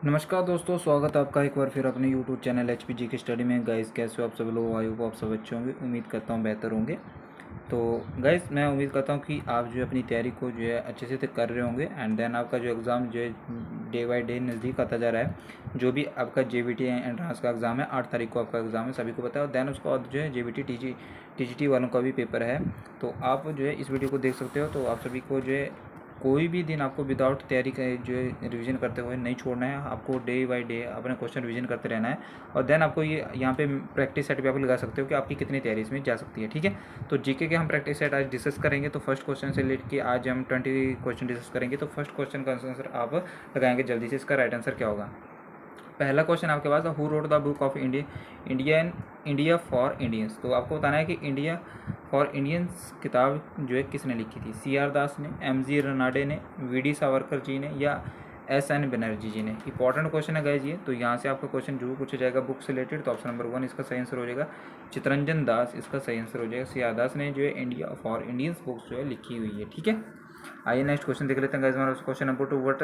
नमस्कार दोस्तों, स्वागत है आपका एक बार फिर अपने YouTube चैनल HPG की स्टडी में। गाइस, कैसे हो आप सब लोग? आई होप आप सब अच्छे होंगे। उम्मीद करता हूँ बेहतर होंगे। तो गाइस, मैं उम्मीद करता हूँ कि आप जो है अपनी तैयारी को जो है अच्छे से कर रहे होंगे। एंड देन आपका जो एग्ज़ाम जो है डे बाय डे नज़दीक आता जा रहा है। जो भी आपका JBT एंट्रांस का एग्ज़ाम है, 8 तारीख को आपका एग्ज़ाम है, सभी को पता है। और देन उसके बाद जो है JBT TGT वालों का भी पेपर है। तो आप जो है इस वीडियो को देख सकते हो। तो आप सभी को जो है कोई भी दिन आपको विदाउट तैयारी का जो है रिवीजन करते हुए नहीं छोड़ना है। आपको डे बाय डे अपने क्वेश्चन रिवीजन करते रहना है। और देन आपको ये यहाँ पे प्रैक्टिस सेट भी आप लगा सकते हो कि आपकी कितनी तैयारी इसमें जा सकती है। ठीक है, तो जीके के हम प्रैक्टिस सेट आज डिस्कस करेंगे। तो फर्स्ट क्वेश्चन से लेकर आज हम 20 क्वेश्चन डिस्कस करेंगे। तो फर्स्ट क्वेश्चन का आंसर आप लगाएंगे जल्दी से। इसका राइट आंसर क्या होगा? पहला क्वेश्चन आपके पास है, who wrote the book of India for Indians. तो आपको बताना है कि इंडिया फॉर इंडियंस किताब जो है किसने लिखी थी? CR दास ने, MG रनाडे ने, VD सावरकर जी ने, या SN बनर्जी जी ने? इंपॉर्टेंट क्वेश्चन है गाइज ये। तो यहाँ से आपका क्वेश्चन जरूर पूछा जाएगा बुक से रिलेटेड। तो ऑप्शन नंबर 1 इसका सही आंसर हो जाएगा। चितरंजन दास इसका सही आंसर हो जाएगा। CR दास ने जो है इंडिया फॉर इंडियंस बुक्स जो है लिखी हुई है। ठीक है, आइए नेक्स्ट क्वेश्चन देख लेते हैं गाइस। हमारा question number 2, what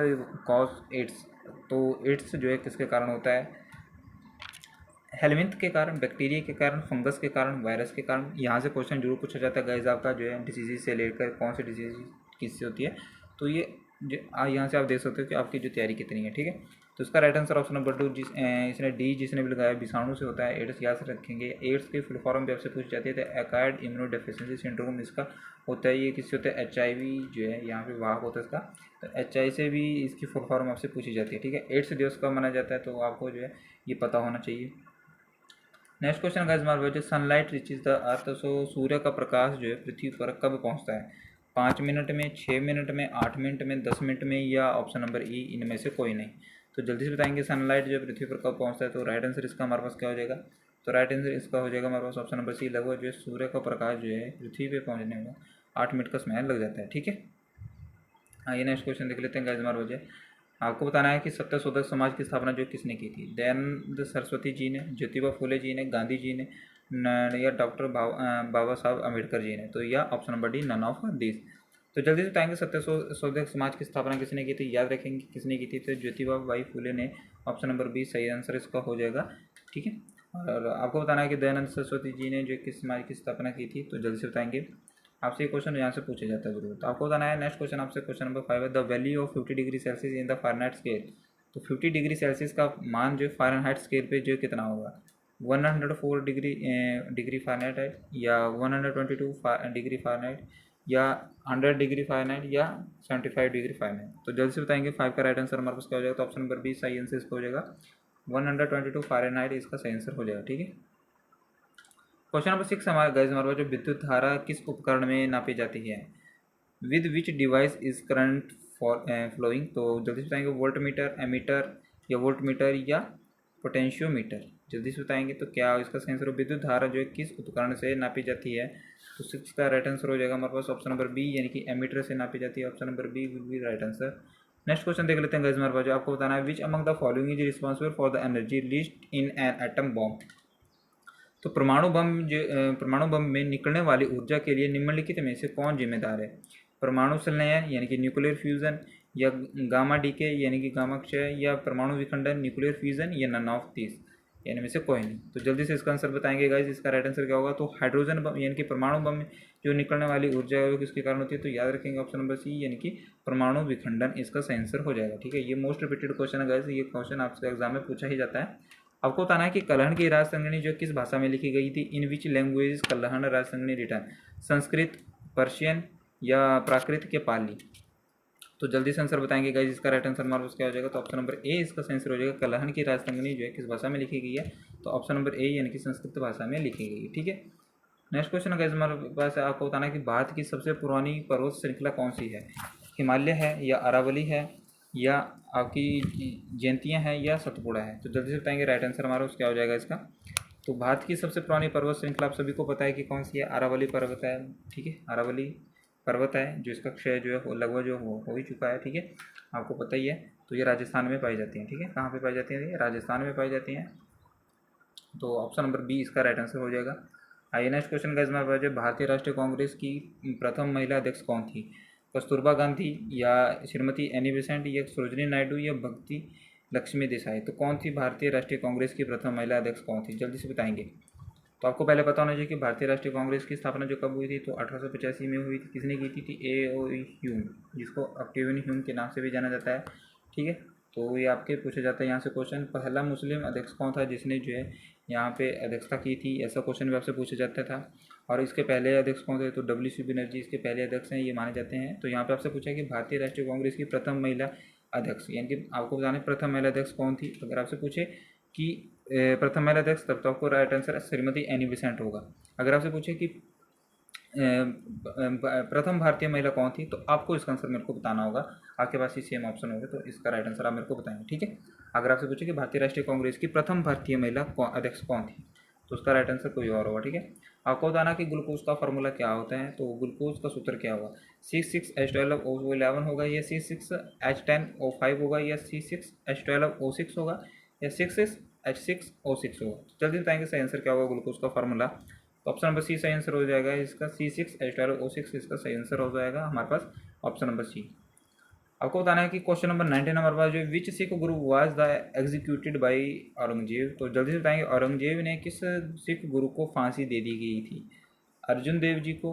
cause AIDS. तो एड्स जो है किसके कारण होता है? हेलमिंथ के कारण, बैक्टीरिया के कारण, फंगस के कारण, वायरस के कारण? यहाँ से क्वेश्चन जरूर पूछा जाता है गाइस आपका जो है डिजीज से लेकर कौन सी डिजीज किससे होती है। तो ये यहाँ से आप देख सकते हो कि आपकी जो तैयारी कितनी है। ठीक है, तो इसका राइट आंसर ऑप्शन नंबर 2 इसने डी जिसने भी लगाया विषाणु से होता है एड्स। याद से रखेंगे। एड्स की फुल फॉर्म भी आपसे पूछी जाती है। तो एक्वायर्ड इम्यूनो डेफिशिएंसी सिंड्रोम इसका होता है। ये किससे होता है? HIV जो है यहाँ पे वाहक होता है इसका। तो HI से भी इसकी फुल फॉर्म आपसे पूछी जाती है। ठीक है, एड्स दिवस कब मनाया जाता है? तो आपको जो है ये पता होना चाहिए। नेक्स्ट क्वेश्चन गाइस हमारे पास, सनलाइट रिचेज द अर्थ। सो सूर्य का प्रकाश जो है पृथ्वी पर कब पहुंचता है? 5 मिनट में, 6 मिनट में, 8 मिनट में, 10 मिनट में, या ऑप्शन नंबर ई इनमें से कोई नहीं? तो जल्दी से बताएंगे सनलाइट जो है पृथ्वी पर कब पहुंचता है। तो राइट आंसर इसका हमारे पास क्या हो जाएगा? तो राइट आंसर इसका हो जाएगा हमारे पास ऑप्शन नंबर सी। लगभग जो है सूर्य का प्रकाश जो है पृथ्वी पर पहुँचने में 8 मिनट का समय लग जाता है। ठीक है, आइए नेक्स्ट क्वेश्चन देख लेते हैं गाइस हमारे पास। आपको बताना है कि सत्यशोधक समाज की स्थापना जो किसने की थी? दयानंद सरस्वती जी ने, ज्योतिबा फुले जी ने, गांधी जी ने, या डॉक्टर बाबा साहब अम्बेडकर जी ने? तो या option number D none of this? तो जल्दी से बताएंगे सत्यशोधक समाज की स्थापना किसने की थी? याद रखेंगे किसने की थी। तो ज्योतिबा बाई फुले ने। ऑप्शन नंबर बी सही आंसर इसका हो जाएगा। ठीक है, और आपको बताना है कि दयानंद सरस्वती जी ने जो किस समाज की स्थापना की थी। तो जल्दी से बताएंगे। आपसे ये क्वेश्चन यहाँ से पूछा जाता है जरूर। तो आपको बताना है नेक्स्ट क्वेश्चन आपसे। क्वेश्चन नंबर 5 है, the value of 50 degree Celsius in the Fahrenheit scale. तो 50 डिग्री सेल्सियस का मान जो फ़ारेनहाइट स्केल पे जो कितना होगा? 104 डिग्री फ़ारेनहाइट है, या 122 डिग्री फ़ारेनहाइट, या 100 डिग्री फ़ारेनहाइट, या 75 डिग्री फ़ारेनहाइट? तो जल्दी से बताएंगे 5 का राइट आंसर हमारे पास क्या हो जाएगा। तो ऑप्शन नंबर बी सही आंसर इसका हो जाएगा। 122 फ़ारेनहाइट इसका सही आंसर हो जाएगा। ठीक है, क्वेश्चन नंबर 6 हमारे गाइस हमारे पास, जो विद्युत धारा किस उपकरण में नापी जाती है? With which device is current for flowing? तो जल्दी से बताएंगे वोल्ट मीटर, एमीटर, या वोल्ट मीटर, या पोटेंशियोमीटर? जल्दी से बताएंगे तो क्या इसका सही आंसर हो? विद्युत धारा जो है किस उपकरण से नापी जाती है? तो 6 का राइट आंसर हो जाएगा हमारे पास ऑप्शन नंबर बी, यानी कि एमीटर से नापी जाती है। Option number B will be right answer. Next question देख लेते हैं गाइस हमारे पास। जो आपको बताना है, which among the following is responsible for the energy released in an atom bomb. तो परमाणु बम में निकलने वाली ऊर्जा के लिए निम्नलिखित में से कौन जिम्मेदार है? परमाणु संलयन यानी कि न्यूक्लियर फ्यूजन, या गामा डीके यानी कि गामा क्षय, या परमाणु विखंडन न्यूक्लियर फ्यूजन, या नन ऑफ दिस? यानी में से कोई नहीं? तो जल्दी से इसका आंसर बताएंगे गाइस। इसका राइट आंसर क्या होगा? तो हाइड्रोजन बम यानी कि परमाणु बम में जो निकलने वाली ऊर्जा है वो किसके कारण होती है? तो याद रखेंगे ऑप्शन नंबर सी, यानी कि परमाणु विखंडन इसका सही आंसर हो जाएगा। ठीक है, ये मोस्ट रिपीटेड क्वेश्चन है गाइस। ये क्वेश्चन आपसे एग्जाम में पूछा ही जाता है। आपको बताना है कि कलहन की राजसंगनी जो किस भाषा में लिखी गई थी? In which language Kalhana Rajatarangini written? Sanskrit, Persian, या प्राकृत, के पाली? तो जल्दी से आंसर बताएंगे गाइस। इसका राइट आंसर हमारे पास क्या हो जाएगा? तो ऑप्शन नंबर ए इसका आंसर हो जाएगा। कलहन की राजसंगनी जो है किस भाषा में लिखी गई है? तो ऑप्शन नंबर ए यानी कि संस्कृत भाषा में लिखी गई है। ठीक है, नेक्स्ट क्वेश्चन गाइस हमारे पास है। आपको बताना है कि भारत की सबसे पुरानी पर्वत श्रृंखला कौन सी है? हिमालय है, या अरावली है, या आपकी जयंतियाँ हैं, या सतपुड़ा है? तो जल्दी से बताएंगे राइट आंसर हमारा उस क्या हो जाएगा इसका। तो भारत की सबसे पुरानी पर्वत श्रृंखला आप सभी को पता है कि कौन सी है? अरावली पर्वत है। ठीक है, अरावली पर्वत है जो इसका क्षय जो है लगभग जो हो ही चुका है। ठीक है, आपको पता ही है। तो ये राजस्थान में पाई जाती हैं। ठीक है, कहाँ पे पाई जाती हैं? ये राजस्थान में पाई जाती हैं। तो ऑप्शन नंबर बी इसका राइट आंसर हो जाएगा। आइए नेक्स्ट क्वेश्चन गाइस हमारे पास, भारतीय राष्ट्रीय कांग्रेस की प्रथम महिला अध्यक्ष कौन थी? कस्तूरबा गांधी, या श्रीमती एनी बेसेंट, या सरोजिनी नायडू, या भक्ति लक्ष्मी देसाई। तो कौन थी भारतीय राष्ट्रीय कांग्रेस की प्रथम महिला अध्यक्ष, कौन थी, जल्दी से बताएंगे। तो आपको पहले पता होना चाहिए कि भारतीय राष्ट्रीय कांग्रेस की स्थापना जो कब हुई थी, तो 1885 में हुई थी। किसने की थी ए ओ ह्यूम, जिसको ऑक्टेवियन ह्यूम के नाम से भी जाना जाता है। ठीक है, तो ये आपके पूछा जाता है यहाँ से क्वेश्चन। पहला मुस्लिम अध्यक्ष कौन था जिसने जो है यहाँ पे अध्यक्षता की थी, ऐसा क्वेश्चन भी आपसे पूछा जाता था। और इसके पहले अध्यक्ष कौन थे, तो डब्ल्यू.सी. बनर्जी इसके पहले अध्यक्ष हैं, ये माने जाते हैं। तो यहाँ पे आपसे पूछा है कि भारतीय राष्ट्रीय कांग्रेस की प्रथम महिला अध्यक्ष, यानी कि आपको बताना है प्रथम महिला अध्यक्ष कौन थी। अगर आपसे पूछे कि प्रथम महिला अध्यक्ष, तब तो आपको right answer Shrimati Annie Besant होगा। अगर आपसे पूछे कि प्रथम भारतीय महिला कौन थी, तो आपको इसका आंसर मेरे को बताना होगा। आपके पास ही सेम ऑप्शन होगा, तो इसका राइट आंसर आप मेरे को बताएंगे। ठीक है, अगर आपसे पूछे कि भारतीय राष्ट्रीय कांग्रेस की प्रथम भारतीय महिला अध्यक्ष कौन थी, तो उसका राइट आंसर कोई और होगा। ठीक है, आपको बताना कि ग्लूकोज का फॉर्मूला क्या होता है। तो ग्लूकोज का सूत्र क्या होगा, C6H12O11 होगा, या C6H10O5 होगा, या C6H12O6 होगा, या 6H6O6 होगा। जल्दी बताएंगे सही आंसर क्या होगा ग्लूकोज का फॉर्मूला। तो ऑप्शन नंबर सी सही आंसर हो जाएगा इसका, C6H12O6 इसका सही आंसर हो जाएगा हमारे पास ऑप्शन नंबर सी। आपको बताना है कि क्वेश्चन नंबर 19 हमारे पास जो विच सिख गुरु was the executed by Aurangzeb. तो जल्दी से बताएंगे औरंगजेब ने किस सिख गुरु को फांसी दे दी गई थी, अर्जुन देव जी को,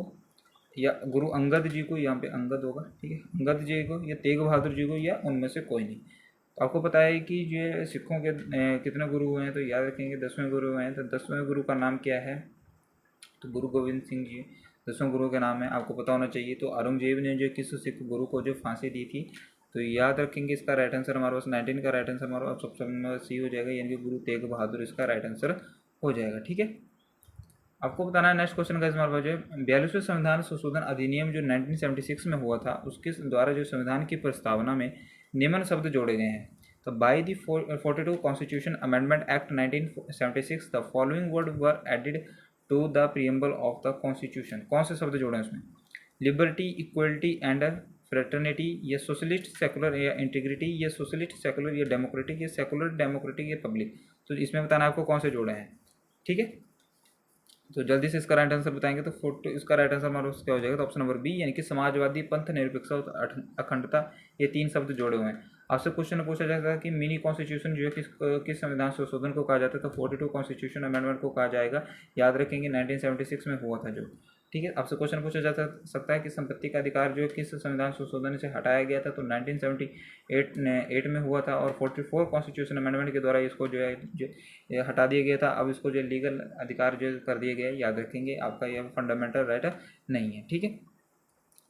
या गुरु अंगद जी को, यहाँ पे अंगद होगा। ठीक है, अंगद जी को, या तेग बहादुर जी को, या उनमें से कोई नहीं। तो आपको पता है कि ये सिखों के कितने गुरु हुए हैं, तो याद रखेंगे 10वें गुरु हुए हैं। तो 10वें गुरु का नाम क्या है, तो गुरु गोविंद सिंह जी 10वें गुरु का नाम है, आपको पता होना चाहिए। तो औरंगजेब ने जो किस सिख गुरु को जो फांसी दी थी, तो याद रखेंगे इसका राइट आंसर हमारे पास 19 का राइट आंसर हमारे पास ऑप्शन नंबर सी हो जाएगा, यानी कि गुरु तेग बहादुर इसका राइट आंसर हो जाएगा। ठीक है, आपको बताना है नेक्स्ट क्वेश्चन का हमारे पास जो 42वें संविधान संशोधन अधिनियम जो 1976 में हुआ था, उसके द्वारा जो संविधान की प्रस्तावना में निम्न शब्द जोड़े गए हैं। तो by the 42 constitution amendment act 1976 the following word were added to the preamble of the constitution. कौन से शब्द जोड़े हैं उसमें, लिबर्टी, इक्वलिटी एंड फ्रेटर्निटी, या सोशलिस्ट सेकुलर, या इंटीग्रिटी, या सोशलिस्ट सेकुलर, या डेमोक्रेटिक, या सेकुलर डेमोक्रेटिक, या पब्लिक। तो इसमें बताना आपको कौन से जोड़े हैं। ठीक है, तो जल्दी से इसका राइट आंसर बताएंगे। तो फोटो इसका राइट आंसर हमारा क्या हो जाएगा, तो ऑप्शन नंबर बी, यानी कि समाजवादी, पंथ निरपेक्षता और अखंडता, ये 3 शब्द जोड़े हुए हैं। आपसे क्वेश्चन पूछा जाता है कि मिनी कॉन्स्टिट्यूशन जो है किस संविधान संशोधन को कहा जाता है, तो 42 कॉन्स्टिट्यूशन अमेंडमेंट को कहा जाएगा। याद रखेंगे 1976 में हुआ था जो। ठीक है, आपसे क्वेश्चन पूछा जा सकता है कि संपत्ति का अधिकार जो है किस संविधान संशोधन से हटाया गया था, तो 1978 में हुआ था, और 44 कॉन्स्टिट्यूशन अमेंडमेंट के द्वारा इसको जो है ये हटा दिया गया था। अब इसको जो लीगल अधिकार जो कर दिया गया है, याद रखेंगे आपका यह फंडामेंटल राइट नहीं है। ठीक है,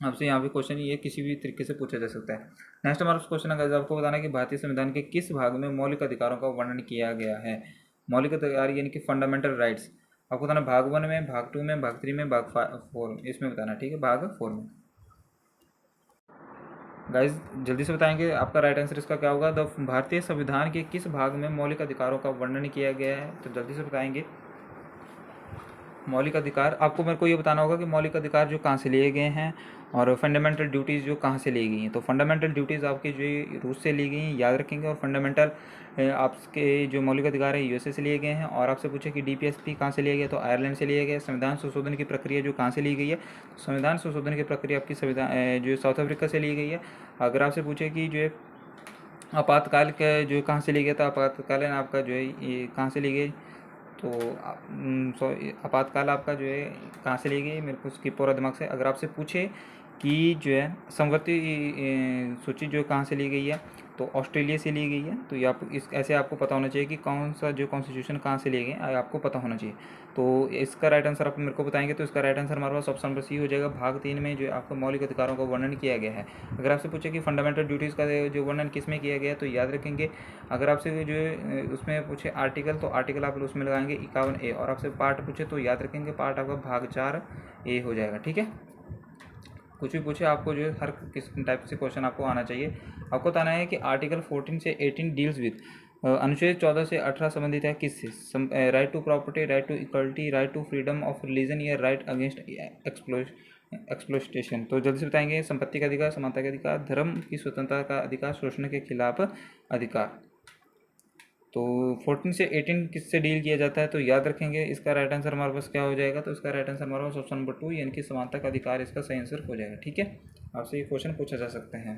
आपसे यहाँ पे क्वेश्चन ये किसी भी तरीके से पूछा जा सकता है। नेक्स्ट हमारा क्वेश्चन अगर आपको बताना है कि भारतीय संविधान के किस भाग में मौलिक अधिकारों का वर्णन किया गया है। मौलिक अधिकार यानी कि फंडामेंटल राइट्स, आपको बताना भाग 1 में, भाग 2 में, भाग 3 में, भाग 4 में, इसमें बताना। ठीक है, भाग 4 में। गाइज जल्दी से बताएंगे आपका राइट आंसर इसका क्या होगा। द भारतीय संविधान के किस भाग में मौलिक अधिकारों का वर्णन किया गया है, तो जल्दी से बताएंगे। मौलिक अधिकार, आपको मेरे को ये बताना होगा कि मौलिक अधिकार जो कहाँ से लिए गए हैं, और फंडामेंटल ड्यूटीज़ जो कहाँ से ली गई हैं। तो फंडामेंटल ड्यूटीज़ आपकी जो रूस से ली गई हैं, याद रखेंगे। और फंडामेंटल आपके जो मौलिक अधिकार है यूएसए से लिए गए हैं। और आपसे पूछे कि डीपीएसपी कहाँ से लिया गया, तो आयरलैंड से लिया गया। संविधान संशोधन की प्रक्रिया जो कहाँ से ली गई है, तो संविधान संशोधन की प्रक्रिया आपकी संविधान जो साउथ अफ्रीका से ली गई है। अगर आपसे पूछे कि जो आपातकाल का जो कहाँ से लिया गया था, आपातकालीन आपका जो है ये कहाँ से ली गई, तो आपातकाल आपका जो है कहाँ से ली गई, मेरे को स्किप हो रहा दिमाग से। अगर आपसे पूछे कि जो है समवर्ती सूची जो कहाँ से ली गई है, तो ऑस्ट्रेलिया से ली गई है। तो ये आप इस ऐसे आपको पता होना चाहिए कि कौन सा जो कॉन्स्टिट्यूशन कहाँ से लिए गए, आपको पता होना चाहिए। तो इसका राइट आंसर आप मेरे को बताएंगे। तो इसका राइट आंसर हमारे पास ऑप्शन नंबर सी हो जाएगा, भाग 3 में जो आपको मौलिक अधिकारों का वर्णन किया गया है। अगर आपसे पूछे कि फंडामेंटल ड्यूटीज़ का जो वर्णन किस में किया गया है, तो याद रखेंगे अगर आपसे जो उसमें पूछे आर्टिकल, तो आर्टिकल आप उसमें लगाएंगे 51A। और आपसे पार्ट पूछे तो याद रखेंगे पार्ट आपका भाग 4A हो जाएगा। ठीक है, कुछ भी पूछे आपको जो है हर किस टाइप से क्वेश्चन आपको आना चाहिए। आपको बताना है कि आर्टिकल 14 से 18 डील्स विद, अनुच्छेद 14 से 18 संबंधित है किससे, right to property, right to equality, right to freedom of religion, या राइट अगेंस्ट एक्सप्लोइटेशन। तो जल्दी से बताएंगे, संपत्ति का अधिकार, समानता का अधिकार, धर्म की स्वतंत्रता का अधिकार, शोषण के खिलाफ अधिकार। तो 14 से 18 किससे डील किया जाता है, तो याद रखेंगे इसका राइट आंसर हमारे पास क्या हो जाएगा। तो इसका राइट आंसर हमारे पास ऑप्शन नंबर 2 यानी कि समानता का अधिकार इसका सही आंसर हो जाएगा। ठीक है, आपसे ये क्वेश्चन पूछा जा सकते हैं।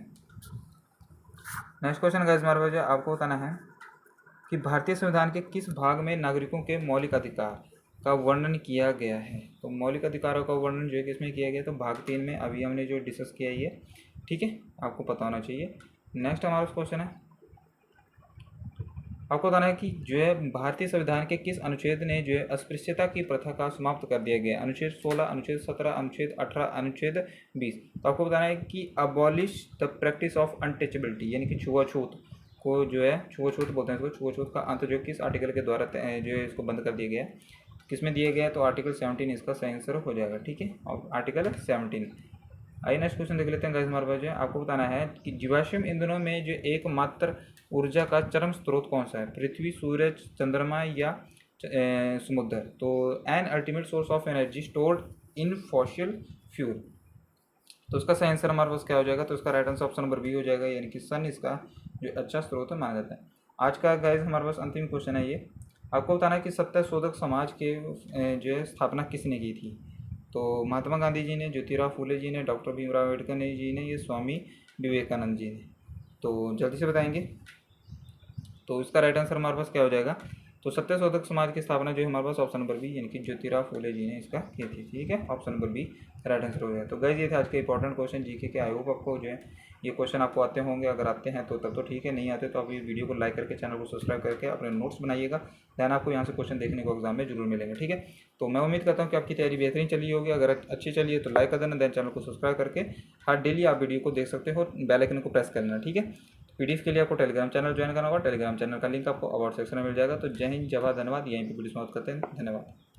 नेक्स्ट क्वेश्चन गाइस हमारे पास आपको बताना है कि भारतीय संविधान के किस भाग में नागरिकों के मौलिक अधिकार का वर्णन किया गया है। तो मौलिक अधिकारों का वर्णन जो है किसमें किया गया, तो भाग 3 में अभी हमने जो डिस्कस किया ये, ठीक है, आपको पता होना चाहिए। नेक्स्ट हमारा क्वेश्चन है, आपको बताना है कि जो है भारतीय संविधान के किस अनुच्छेद ने जो है अस्पृश्यता की प्रथा का समाप्त कर दिया गया। अनुच्छेद 16, अनुच्छेद 17, अनुच्छेद 18, अनुच्छेद 20। तो आपको बताना है कि abolish the practice of untouchability, यानी कि छुआछूत को जो है, छुआछूत बोलते हैं इसको, छुआछूत का अंत जो किस आर्टिकल के द्वारा जो है इसको बंद कर दिया गया है, किसमें दिया गया है, तो आर्टिकल 17 इसका सही आंसर हो जाएगा, ठीक है, और आर्टिकल 17। आइए नेक्स्ट क्वेश्चन देख लेते हैं गाइस हमारे पास जो है, आपको बताना है कि जीवाश्म ईंधनों में जो एकमात्र ऊर्जा का चरम स्रोत कौन सा है, पृथ्वी, सूरज, चंद्रमा या समुद्र। तो an ultimate source of energy stored in fossil fuel. तो उसका सही आंसर हमारे पास क्या हो जाएगा, तो इसका right answer option number B हो जाएगा, यानी कि सन इसका जो अच्छा स्रोत माना जाता है। आज का गाइस हमारे पास अंतिम क्वेश्चन है ये, आपको बताना है कि सत्यशोधक समाज के जो है स्थापना किसने की थी। तो महात्मा गांधी जी ने, ज्योतिराव फूले जी ने, डॉक्टर भीमराव अम्बेडकर जी ने, ये स्वामी विवेकानंद जी ने। तो जल्दी से बताएंगे। तो इसका राइट आंसर हमारे पास क्या हो जाएगा, तो सत्यशोधक समाज की स्थापना जो है हमारे पास ऑप्शन नंबर बी, यानी कि ज्योतिराव फूले जी ने इसका की थी, ठीक है, option number B right answer हो जाएगा। तो गाइस ये थे आज के इंपॉर्टेंट क्वेश्चन जीके के। आई होप आपको जो है ये क्वेश्चन आपको आते होंगे, अगर आते हैं तो तब तो ठीक है, नहीं आते तो आप ये वीडियो को लाइक करके चैनल को सब्सक्राइब करके अपने नोट्स बनाइएगा, दैन आपको यहाँ से क्वेश्चन देखने को एग्जाम में जरूर मिलेंगे, ठीक है। तो मैं उम्मीद करता हूँ कि आपकी तैयारी बेहतरीन चली होगी, अगर अच्छी चली है तो लाइक कर देना, दैन चैनल को सब्सक्राइब करके हर डेली आप वीडियो को देख सकते हो, बेल आइकन को प्रेस कर लेना, ठीक है। पीडीएफ के लिए आपको टेलीग्राम चैनल ज्वाइन करना होगा, टेलीग्राम चैनल का लिंक आपको अबाउट सेक्शन में मिल जाएगा। तो जय हिंद, जय भारत, धन्यवाद। यहीं पर वीडियो समाप्त करते हैं, धन्यवाद।